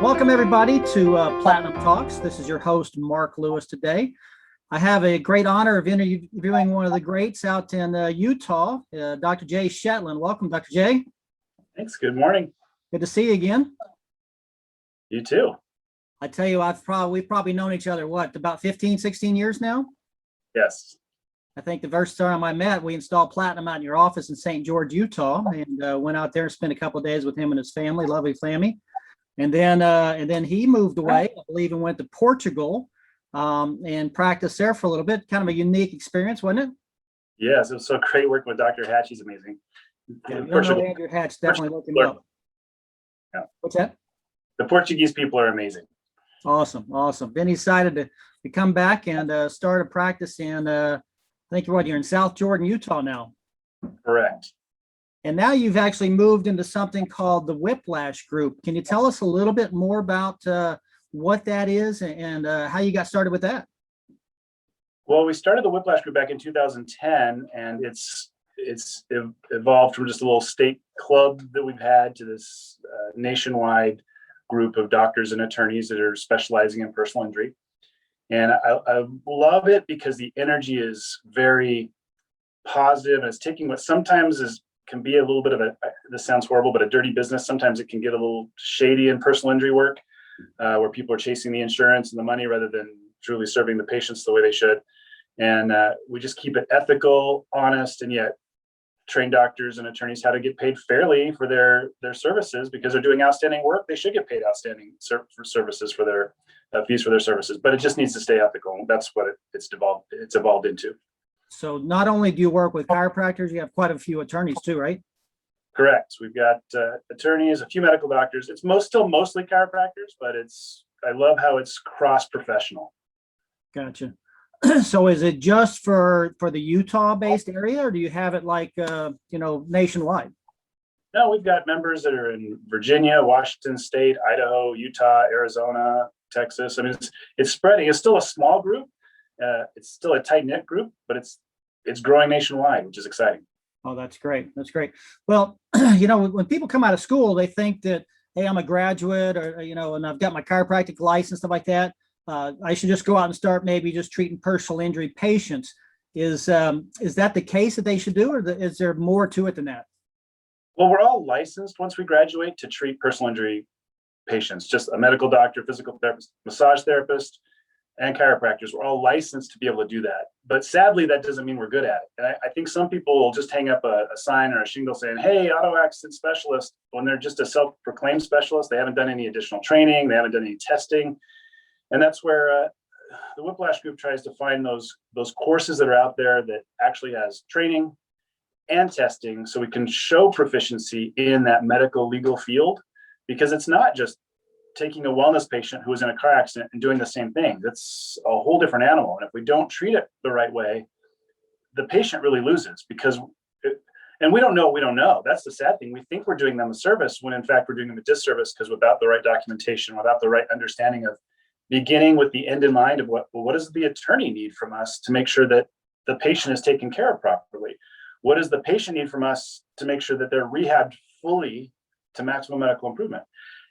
Welcome, everybody, to Platinum Talks. This is your host, Mark Lewis, today. I have a great honor of interviewing one of the greats out in Utah, Dr. Jay Shetland. Welcome, Dr. Jay. Thanks. Good morning. Good to see you again. You too. I tell you, we've probably known each other, about 15, 16 years now? Yes. I think the first time I met, we installed Platinum out in your office in St. George, Utah, and went out there and spent a couple of days with him and his family, lovely family. And then he moved away, I believe, and went to Portugal and practiced there for a little bit. Kind of a unique experience, wasn't it? Yes, it was so great working with Dr. Hatch. He's amazing. Yeah, Andrew Hatch, definitely look him up. Yeah. What's that? The Portuguese people are amazing. Awesome. Then he decided to come back and start a practice in, I think you're in South Jordan, Utah now. Correct. And now you've actually moved into something called the Whiplash Group. Can you tell us a little bit more about what that is and how you got started with that? Well, we started the Whiplash Group back in 2010, and it's evolved from just a little state club that we've had to this nationwide group of doctors and attorneys that are specializing in personal injury. And I love it because the energy is very positive, and it's taking what sometimes can be a little bit of this sounds horrible, but a dirty business. Sometimes it can get a little shady in personal injury work, where people are chasing the insurance and the money rather than truly serving the patients the way they should. And we just keep it ethical, honest, and yet train doctors and attorneys how to get paid fairly for their services, because they're doing outstanding work. They should get paid outstanding for services for their fees for their services, but it just needs to stay ethical. That's what it's evolved into. So not only do you work with chiropractors, you have quite a few attorneys too, right? Correct. We've got attorneys, a few medical doctors. It's still mostly chiropractors, but I love how it's cross-professional. Gotcha. So is it just for the Utah-based area, or do you have it nationwide? No, we've got members that are in Virginia, Washington State, Idaho, Utah, Arizona, Texas. I mean, it's spreading. It's still a small group. It's still a tight-knit group, but it's growing nationwide, which is exciting. Oh, that's great. That's great. Well, when people come out of school, they think that, hey, I'm a graduate, or and I've got my chiropractic license, stuff like that. I should just go out and start maybe just treating personal injury patients. Is that the case that they should do, or is there more to it than that? Well, we're all licensed once we graduate to treat personal injury patients. Just a medical doctor, physical therapist, massage therapist, and chiropractors. We're all licensed to be able to do that. But sadly, that doesn't mean we're good at it. And I think some people will just hang up a sign or a shingle saying, hey, auto accident specialist, when they're just a self-proclaimed specialist. They haven't done any additional training. They haven't done any testing. And that's where the Whiplash Group tries to find those courses that are out there that actually has training and testing, so we can show proficiency in that medical legal field, because it's not just taking a wellness patient who was in a car accident and doing the same thing. That's a whole different animal. And if we don't treat it the right way, the patient really loses, and we don't know what we don't know. That's the sad thing. We think we're doing them a service when in fact we're doing them a disservice, because without the right documentation, without the right understanding of beginning with the end in mind of what does the attorney need from us to make sure that the patient is taken care of properly? What does the patient need from us to make sure that they're rehabbed fully to maximum medical improvement?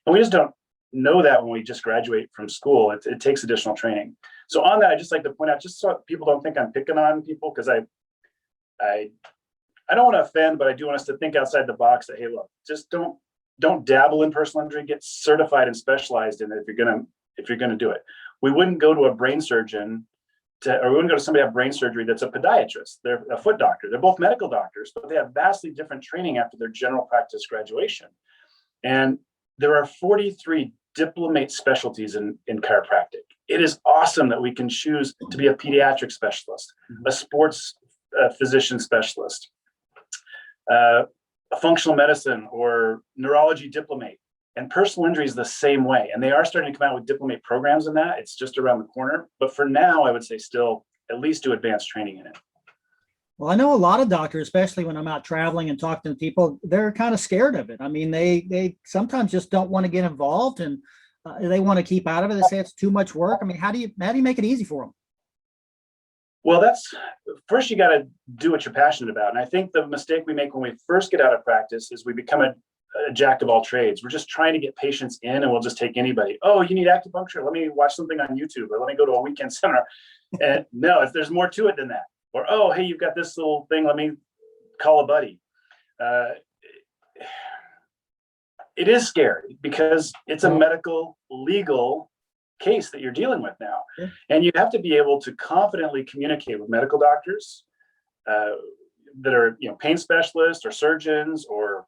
And we just don't know that when we just graduate from school. It takes additional training. So on that, I just like to point out, just so people don't think I'm picking on people, because I don't want to offend, but I do want us to think outside the box that, hey, look, just don't dabble in personal injury. Get certified and specialized in it if you're gonna do it. We wouldn't go to a brain surgeon or we wouldn't go to somebody who have brain surgery that's a podiatrist. They're a foot doctor. They're both medical doctors, but they have vastly different training after their general practice graduation. And there are 43 diplomate specialties in chiropractic. It is awesome that we can choose to be a pediatric specialist, a sports physician specialist, a functional medicine or neurology diplomate. And personal injury is the same way. And they are starting to come out with diplomate programs in that. It's just around the corner. But for now, I would say still at least do advanced training in it. Well, I know a lot of doctors, especially when I'm out traveling and talking to people, they're kind of scared of it. I mean, they sometimes just don't want to get involved, and they want to keep out of it. They say it's too much work. I mean, how do you make it easy for them? Well, that's first, you got to do what you're passionate about. And I think the mistake we make when we first get out of practice is we become a jack of all trades. We're just trying to get patients in, and we'll just take anybody. Oh, you need acupuncture? Let me watch something on YouTube, or let me go to a weekend seminar. And no, if there's more to it than that. Or, oh, hey, you've got this little thing, let me call a buddy. It is scary because it's a medical, legal case that you're dealing with now. Yeah. And you have to be able to confidently communicate with medical doctors that are, pain specialists or surgeons or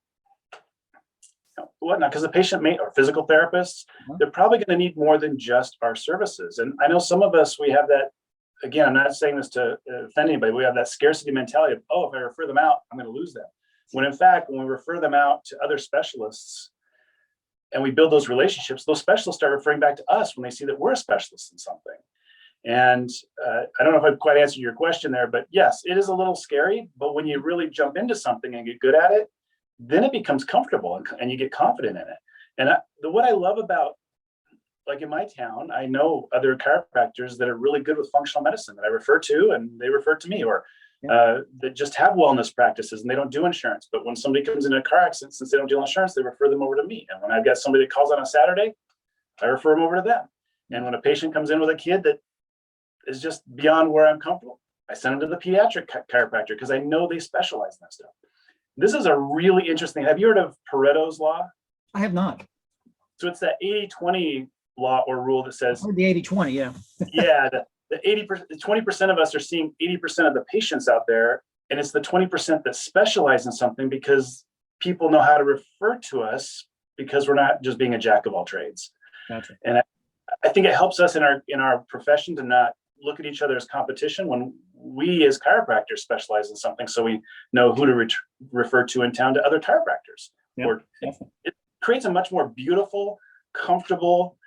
whatnot, because the patient may, or physical therapists, they're probably going to need more than just our services. And I know some of us, we have that, again, I'm not saying this to offend anybody, we have that scarcity mentality of, oh, if I refer them out, I'm going to lose them. When in fact, when we refer them out to other specialists and we build those relationships, those specialists start referring back to us when they see that we're a specialist in something. And I don't know if I've quite answered your question there, but yes, it is a little scary, but when you really jump into something and get good at it, then it becomes comfortable and you get confident in it. And what I love about, like in my town, I know other chiropractors that are really good with functional medicine that I refer to, and they refer to me, or that just have wellness practices and they don't do insurance. But when somebody comes in a car accident, since they don't deal insurance, they refer them over to me. And when I've got somebody that calls on a Saturday, I refer them over to them. And when a patient comes in with a kid that is just beyond where I'm comfortable, I send them to the pediatric chiropractor because I know they specialize in that stuff. This is a really interesting. Have you heard of Pareto's law? I have not. So it's that 80-20 law or rule that says the 80-20, yeah. yeah, the 80%, 20% of us are seeing 80% of the patients out there, and it's the 20% that specialize in something because people know how to refer to us because we're not just being a jack of all trades. Gotcha. And I think it helps us in our profession to not look at each other as competition when we as chiropractors specialize in something, so we know who to refer to in town to other chiropractors. Or it creates a much more beautiful, comfortable,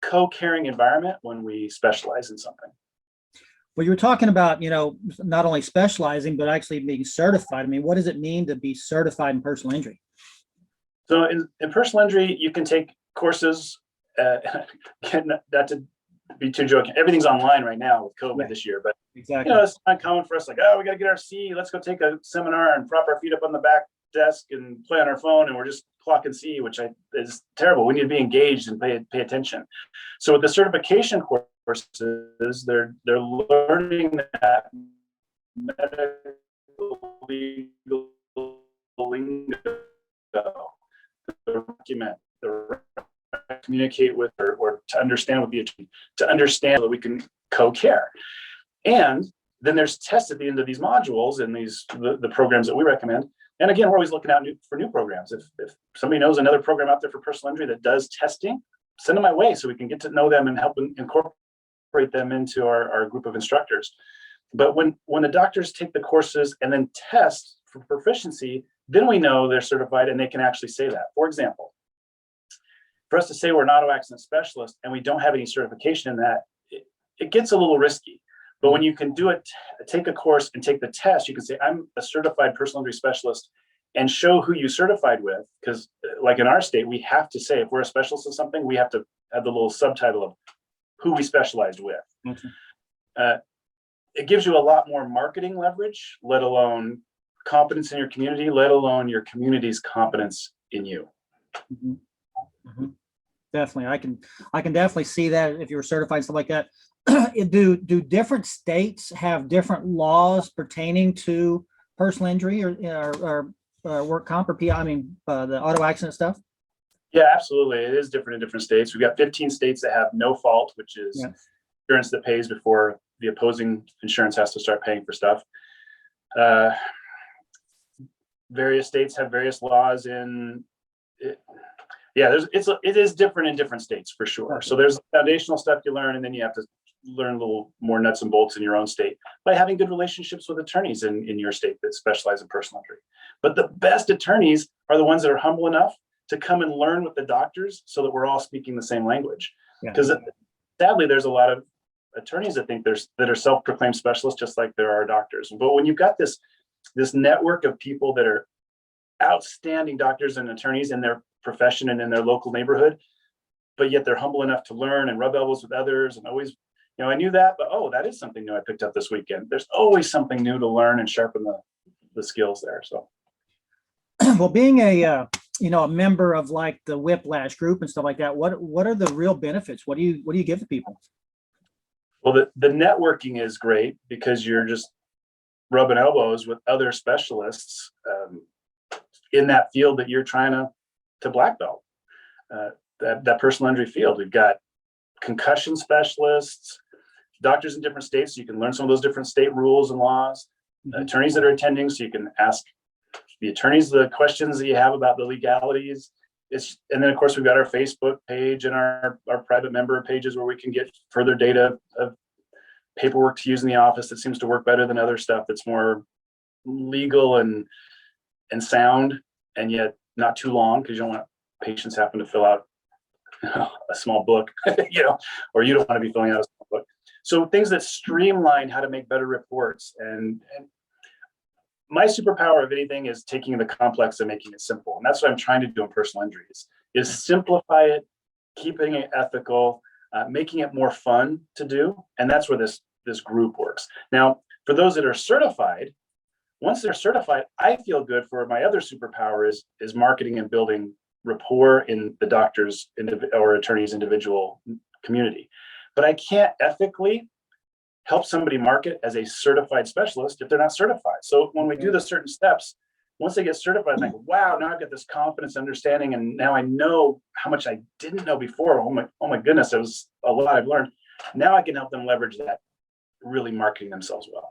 co-caring environment when we specialize in something. Well, you were talking about, not only specializing, but actually being certified. I mean, what does it mean to be certified in personal injury? So in personal injury, you can take courses, not to be too joking. Everything's online right now with COVID this year, but exactly. It's not common for us, like, oh, we got to get our C, let's go take a seminar and prop our feet up on the back desk and play on our phone, and we're just clocking C, which is terrible. We need to be engaged and pay attention. So with the certification courses, they're learning that medical legal lingo, the document, the communicate with or to understand with the attorney, to understand that we can co-care. And then there's tests at the end of these modules and the programs that we recommend. And again, we're always looking out for new programs. If somebody knows another program out there for personal injury that does testing, send them my way so we can get to know them and help incorporate them into our group of instructors. But when the doctors take the courses and then test for proficiency, then we know they're certified and they can actually say that. For example, for us to say we're an auto accident specialist and we don't have any certification in that, it gets a little risky. But when you can do it, take a course and take the test, you can say, I'm a certified personal injury specialist, and show who you certified with. Because like in our state, we have to say, if we're a specialist in something, we have to have the little subtitle of who we specialized with. Okay. It gives you a lot more marketing leverage, let alone competence in your community, let alone your community's competence in you. Mm-hmm. Mm-hmm. Definitely. I can definitely see that if you're certified, stuff like that. Do different states have different laws pertaining to personal injury or work comp or PI? I mean, the auto accident stuff? Yeah, absolutely. It is different in different states. We've got 15 states that have no fault, which is insurance that pays before the opposing insurance has to start paying for stuff. Various states have various laws in it. Yeah, it is different in different states for sure. So there's foundational stuff you learn, and then you have to learn a little more nuts and bolts in your own state by having good relationships with attorneys in your state that specialize in personal injury. But the best attorneys are the ones that are humble enough to come and learn with the doctors so that we're all speaking the same language. Because sadly, there's a lot of attorneys that think that are self-proclaimed specialists, just like there are doctors. But when you've got this network of people that are outstanding doctors and attorneys in their profession and in their local neighborhood, but yet they're humble enough to learn and rub elbows with others and always, I knew that, but that is something new I picked up this weekend. There's always something new to learn and sharpen the skills there. So, well, being a a member of like the whiplash group and stuff like that, what are the real benefits? What do you give to people? Well, the networking is great because you're just rubbing elbows with other specialists in that field that you're trying to black belt. That personal injury field. We've got concussion specialists, doctors in different states, so you can learn some of those different state rules and laws. Attorneys that are attending, so you can ask the attorneys the questions that you have about the legalities. And then of course we've got our Facebook page and our private member pages where we can get further data of paperwork to use in the office that seems to work better than other stuff that's more legal and sound, and yet not too long, because you don't want patients having to fill out a small book, or you don't want to be filling out a small book. So things that streamline how to make better reports. And my superpower of anything is taking the complex and making it simple. And that's what I'm trying to do in personal injuries, is simplify it, keeping it ethical, making it more fun to do. And that's where this group works. Now, for those that are certified, once they're certified, I feel good. For my other superpower is marketing and building rapport in the doctor's or attorney's individual community. But I can't ethically help somebody market as a certified specialist if they're not certified. So when we do the certain steps, once they get certified, I'm like, wow, now I've got this confidence, understanding, and now I know how much I didn't know before. Oh my goodness, it was a lot I've learned. Now I can help them leverage that, really marketing themselves well.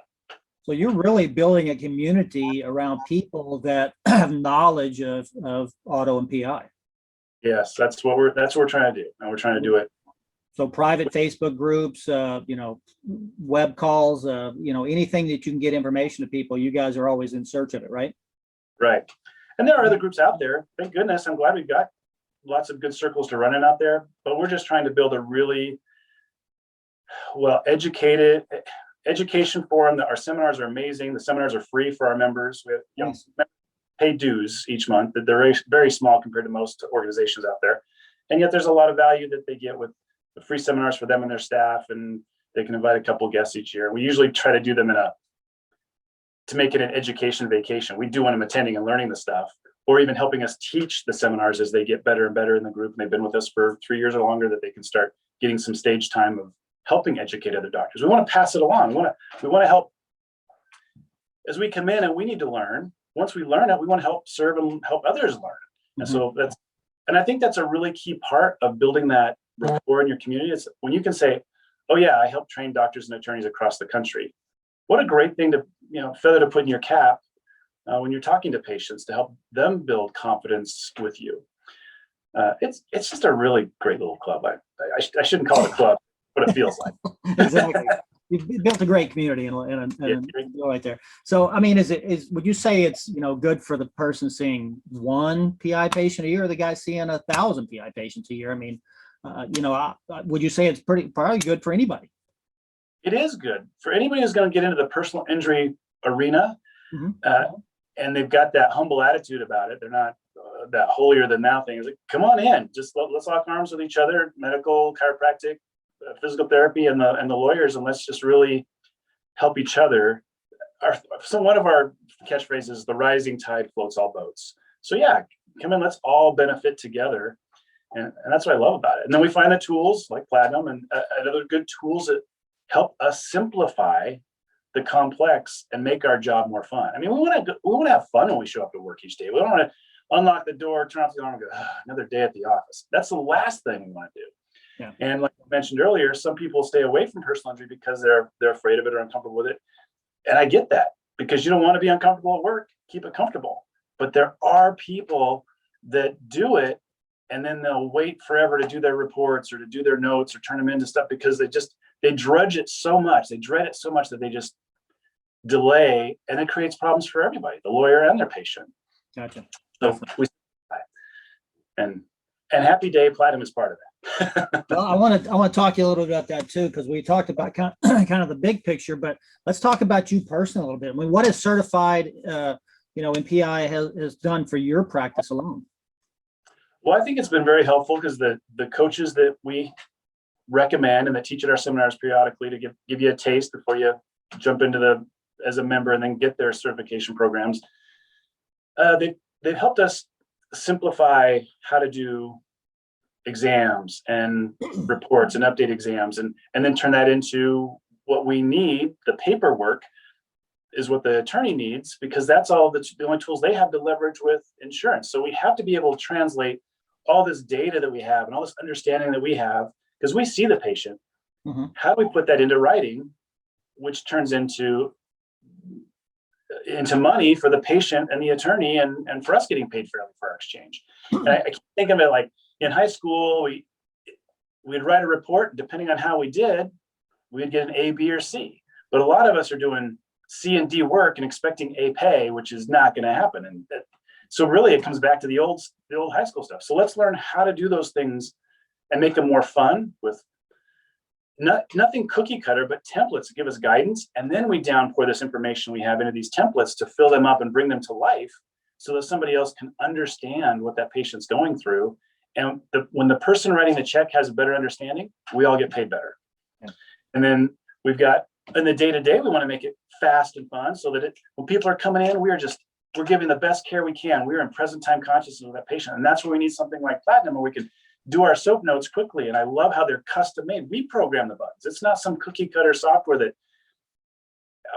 So you're really building a community around people that have knowledge of auto and PI. Yes, that's what we're trying to do. And we're trying to do it. So private Facebook groups, web calls, anything that you can get information to people, you guys are always in search of it, right? Right. And there are other groups out there. Thank goodness. I'm glad we've got lots of good circles to run in out there, but we're just trying to build a really educated education forum. Our seminars are amazing. The seminars are free for our members. We have pay dues each month, that they're very small compared to most organizations out there. And yet there's a lot of value that they get with the free seminars for them and their staff, and they can invite a couple guests each year. We usually try to do them to make it an education vacation. We do want them attending and learning the stuff, or even helping us teach the seminars as they get better and better in the group. And they've been with us for 3 years or longer, that they can start getting some stage time of helping educate other doctors. We want to pass it along. We want to help as we come in, and we need to learn. Once we learn it, we want to help serve and help others learn. And so I think that's a really key part of building that rapport in your community. It's when you can say, oh yeah, I help train doctors and attorneys across the country. What a great thing to, feather to put in your cap when you're talking to patients, to help them build confidence with you. It's just a really great little club. I shouldn't call it a club, but it feels like. Exactly. You've built a great community and right there. So, I mean, would you say it's, good for the person seeing one PI patient a year, or the guy seeing 1,000 PI patients a year? I mean, would you say it's probably good for anybody? It is good for anybody who's going to get into the personal injury arena, and they've got that humble attitude about it. They're not that holier than thou thing. It's like, come on in, just let's lock arms with each other, medical, chiropractic, physical therapy, and the lawyers, and let's just really help each other. One of our catchphrases is, the rising tide floats all boats. So yeah, come in, let's all benefit together. And that's what I love about it. And then we find the tools like Platinum and other good tools that help us simplify the complex and make our job more fun. I mean, we want to have fun when we show up to work each day. We don't want to unlock the door, turn off the alarm, and go, another day at the office. That's the last thing we want to do. Yeah. And like I mentioned earlier, some people stay away from personal injury because they're afraid of it or uncomfortable with it. And I get that, because you don't want to be uncomfortable at work. Keep it comfortable. But there are people that do it, and then they'll wait forever to do their reports or to do their notes or turn them into stuff, because they drudge it so much. They dread it so much that they just delay, and it creates problems for everybody, the lawyer and their patient. Gotcha. So and Happy Day Platinum is part of that. Well, I want to talk to you a little bit about that too, because we talked about kind of the big picture, but let's talk about you personally a little bit. I mean, what is certified, in PI has done for your practice alone? Well, I think it's been very helpful, because the coaches that we recommend and that teach at our seminars periodically to give you a taste before you jump into as a member and then get their certification programs, they've helped us simplify how to do exams and reports and update exams, and then turn that into what we need. The paperwork is what the attorney needs, because that's all the only tools they have to leverage with insurance. So we have to be able to translate all this data that we have and all this understanding that we have, because we see the patient. Mhm. How do we put that into writing, which turns into money for the patient and the attorney, and for us getting paid fairly for our exchange. And I can't think of it like in high school, we'd write a report, depending on how we did, we'd get an A, B, or C. But a lot of us are doing C and D work and expecting A pay, which is not going to happen. And so really it comes back to the old high school stuff. So let's learn how to do those things and make them more fun, with nothing cookie cutter, but templates to give us guidance. And then we downpour this information we have into these templates to fill them up and bring them to life, so that somebody else can understand what that patient's going through. And when the person writing the check has a better understanding, we all get paid better. Yeah. And then we've got, in the day-to-day, we want to make it fast and fun, so that when people are coming in, we're giving the best care we can. We're in present time consciousness of that patient. And that's where we need something like Platinum, where we can do our soap notes quickly. And I love how they're custom made. We program the buttons. It's not some cookie cutter software that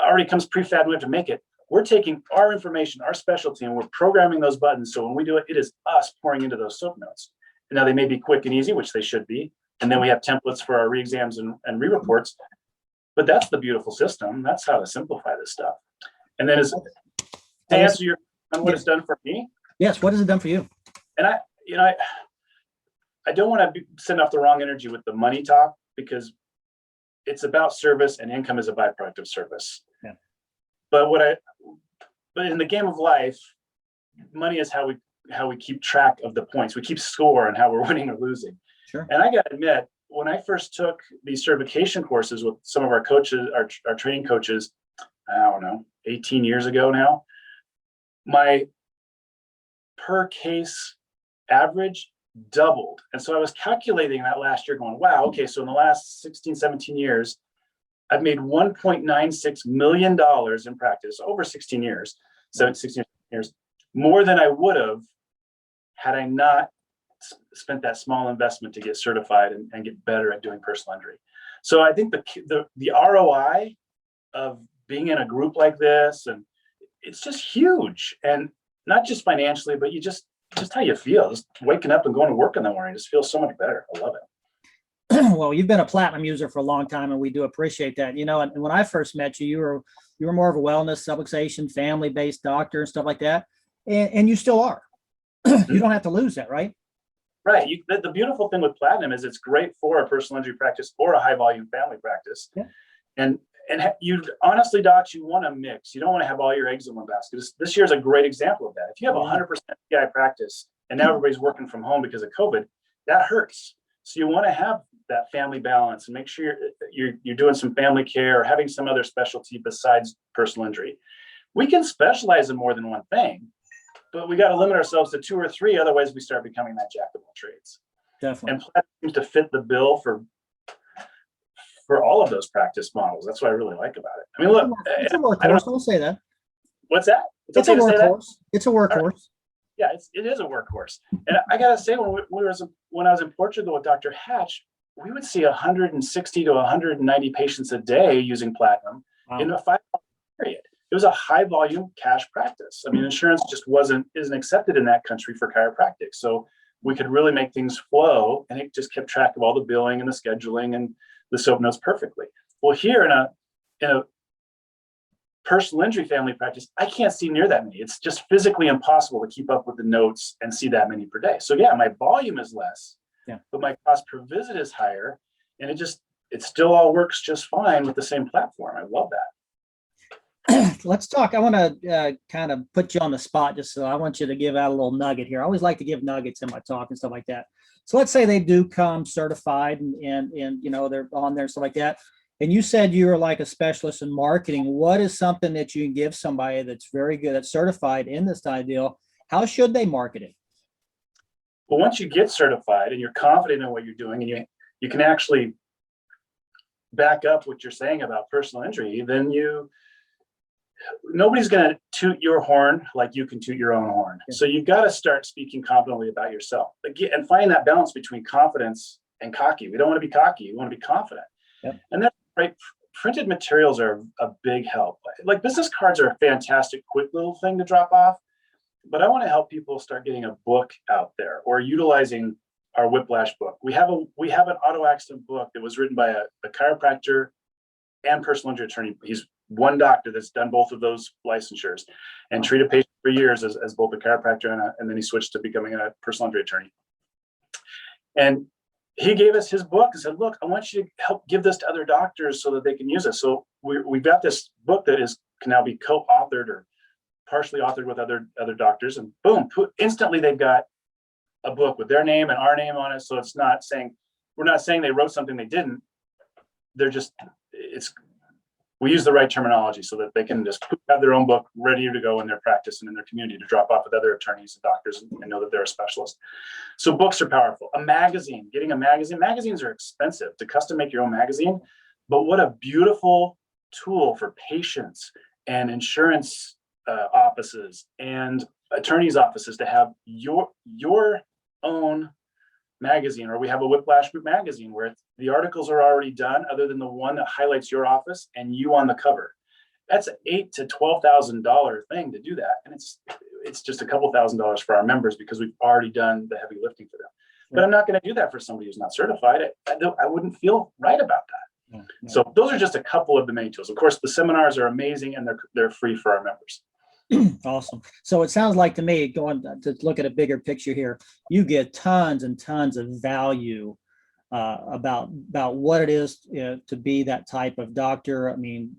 already comes prefab. We have to make it. We're taking our information, our specialty, and we're programming those buttons. So when we do it, it is us pouring into those soap notes. And now they may be quick and easy, which they should be. And then we have templates for our re-exams and re-reports. But that's the beautiful system. That's how to simplify this stuff. And then to answer your on what it's done for me. Yes. What has it done for you? And I don't want to send off the wrong energy with the money talk, because it's about service, and income is a byproduct of service. Yeah. But in the game of life, money is how we keep track of the points. We keep score on how we're winning or losing. Sure. And I got to admit, when I first took these certification courses with some of our coaches, our training coaches, I don't know, 18 years ago now, my per case average doubled. And so I was calculating that last year, going, wow, okay, so in the last 16, 17 years, I've made $1.96 million in practice over 16 years, 16 years, more than I would have had I not spent that small investment to get certified and get better at doing personal injury. So I think the ROI of being in a group like this, and it's just huge, and not just financially, but you just how you feel, just waking up and going to work in the morning, just feels so much better. I love it. Well, you've been a Platinum user for a long time, and we do appreciate that. And when I first met you, you were more of a wellness, subluxation, family-based doctor and stuff like that, and you still are. You don't have to lose that, right? Right. The beautiful thing with Platinum is it's great for a personal injury practice or a high volume family practice. Yeah. And you honestly, docs, you want to mix. You don't want to have all your eggs in one basket. This year is a great example of that. If you have 100% PI practice and now everybody's working from home because of COVID, that hurts. So you want to have that family balance and make sure you're doing some family care or having some other specialty besides personal injury. We can specialize in more than one thing, but we got to limit ourselves to 2 or 3. Otherwise, we start becoming that jack of all trades. Definitely. And Platinum seems to fit the bill for all of those practice models. That's what I really like about it. I mean, look, it's a workhorse. I'll say that. What's that? It's a workhorse. It's a workhorse. Right. Yeah, it is a workhorse. And I gotta say, when I was in Portugal with Dr. Hatch, we would see 160 to 190 patients a day using Platinum in a 5-hour period. It was a high volume cash practice. I mean, insurance just isn't accepted in that country for chiropractic. So we could really make things flow, and it just kept track of all the billing and the scheduling and the soap notes perfectly. Well, here in a personal injury family practice, I can't see near that many. It's just physically impossible to keep up with the notes and see that many per day. So yeah, my volume is less, but my cost per visit is higher, and it still all works just fine with the same platform. I love that. Let's talk. I want to kind of put you on the spot, just so I want you to give out a little nugget here. I always like to give nuggets in my talk and stuff like that. So let's say they do come certified and they're on there and stuff like that. And you said you were like a specialist in marketing. What is something that you can give somebody that's very good at certified in this ideal? How should they market it? Well, once you get certified and you're confident in what you're doing, and you can actually back up what you're saying about personal injury, then nobody's going to toot your horn like you can toot your own horn. Yeah. So you've got to start speaking confidently about yourself. Again, and finding that balance between confidence and cocky. We don't want to be cocky. We want to be confident. Yep. And that's right. Printed materials are a big help. Like business cards are a fantastic, quick little thing to drop off. But I want to help people start getting a book out there or utilizing our Whiplash book. We have an auto accident book that was written by a chiropractor and personal injury attorney. He's one doctor that's done both of those licensures and treated patients for years as both a chiropractor and then he switched to becoming a personal injury attorney. And he gave us his book and said, look, I want you to help give this to other doctors so that they can use it. So we've got this book that can now be co-authored or partially authored with other doctors, and boom, instantly they've got a book with their name and our name on it. So it's not saying, we're not saying they wrote something they didn't. They're just, we use the right terminology so that they can just have their own book ready to go in their practice and in their community to drop off with other attorneys and doctors and know that they're a specialist. So books are powerful. A magazine, getting a magazine. Magazines are expensive to custom make your own magazine, but what a beautiful tool for patients and insurance offices and attorneys' offices to have your own magazine. Or we have a Whiplash Group magazine where the articles are already done, other than the one that highlights your office and you on the cover. That's an $8,000 to $12,000 thing to do that, and it's just a couple $1,000s for our members because we've already done the heavy lifting for them. But I'm not going to do that for somebody who's not certified. I wouldn't feel right about that. Yeah. So those are just a couple of the main tools. Of course, the seminars are amazing and they're free for our members. Awesome. So it sounds like to me, going to look at a bigger picture here, you get tons and tons of value about what it is to be that type of doctor. I mean,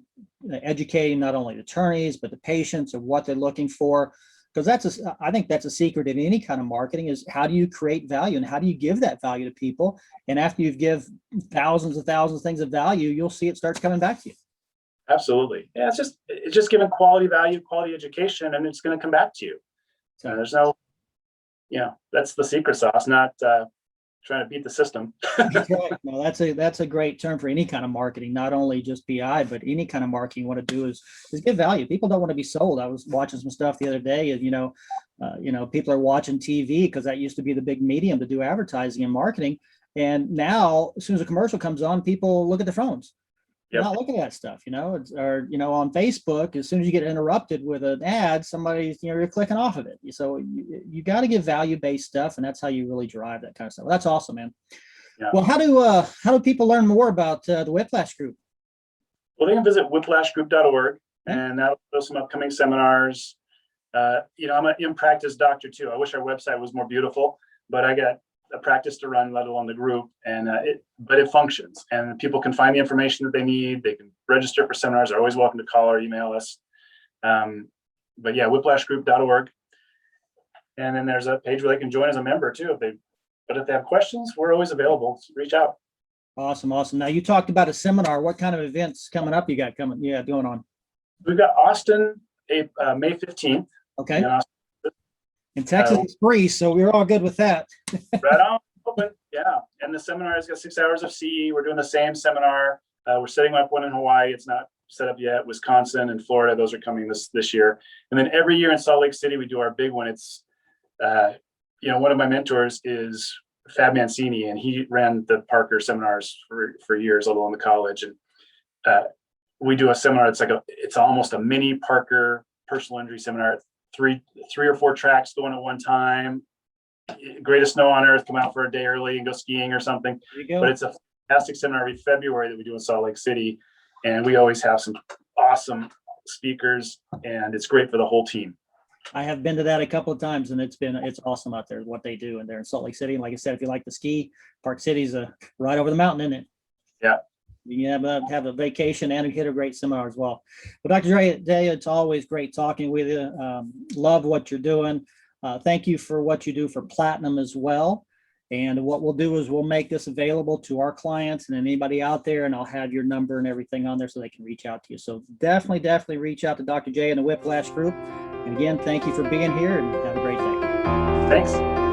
educating not only the attorneys, but the patients of what they're looking for. Because I think that's a secret in any kind of marketing is how do you create value and how do you give that value to people? And after you've give thousands of things of value, you'll see it starts coming back to you. Absolutely. Yeah, it's just giving quality value, quality education, and it's going to come back to you. So there's no, that's the secret sauce, not trying to beat the system. That's right. No, that's a great term for any kind of marketing, not only just PI, but any kind of marketing you want to do is give value. People don't want to be sold. I was watching some stuff the other day, and people are watching TV because that used to be the big medium to do advertising and marketing. And now, as soon as a commercial comes on, people look at their phones. Yep. Not looking at that stuff, or on Facebook, as soon as you get interrupted with an ad, somebody, you're clicking off of it. So you got to give value-based stuff, and that's how you really drive that kind of stuff. Well, that's awesome, man. Yeah. Well, how do people learn more about the Whiplash Group? Well, they can visit whiplashgroup.org, and that'll show some upcoming seminars. I'm an in-practice doctor too. I wish our website was more beautiful, but I got a practice to run, let alone the group, and it functions, and people can find the information that they need. They can register for seminars. They're always welcome to call or email us. But yeah, whiplashgroup.org, and then there's a page where they can join as a member too. If they have questions, we're always available. Reach out. Awesome. Now you talked about a seminar. What kind of events coming up you got going on? We've got Austin, May 15th. Okay. In Texas, it's free, so we're all good with that. Right on. Open. Yeah. And the seminar has got 6 hours of CE. We're doing the same seminar. We're setting up one in Hawaii. It's not set up yet. Wisconsin and Florida, those are coming this year. And then every year in Salt Lake City, we do our big one. It's, one of my mentors is Fab Mancini, and he ran the Parker seminars for years, although in the college. And we do a seminar. It's almost a mini Parker personal injury seminar. Three or four tracks going at one time. Greatest snow on earth, come out for a day early and go skiing or something. But it's a fantastic seminar every February that we do in Salt Lake City. And we always have some awesome speakers, and it's great for the whole team. I have been to that a couple of times, and it's awesome out there, what they do. And they're in Salt Lake City. And like I said, if you like to ski, Park City's right over the mountain, isn't it? Yeah. You can have a vacation and hit a great seminar as well. But Dr. Day, it's always great talking with you. Love what you're doing. Thank you for what you do for Platinum as well. And what we'll do is we'll make this available to our clients and anybody out there, and I'll have your number and everything on there so they can reach out to you. So definitely reach out to Dr. J and the Whiplash Group. And again, thank you for being here, and have a great day. Thanks.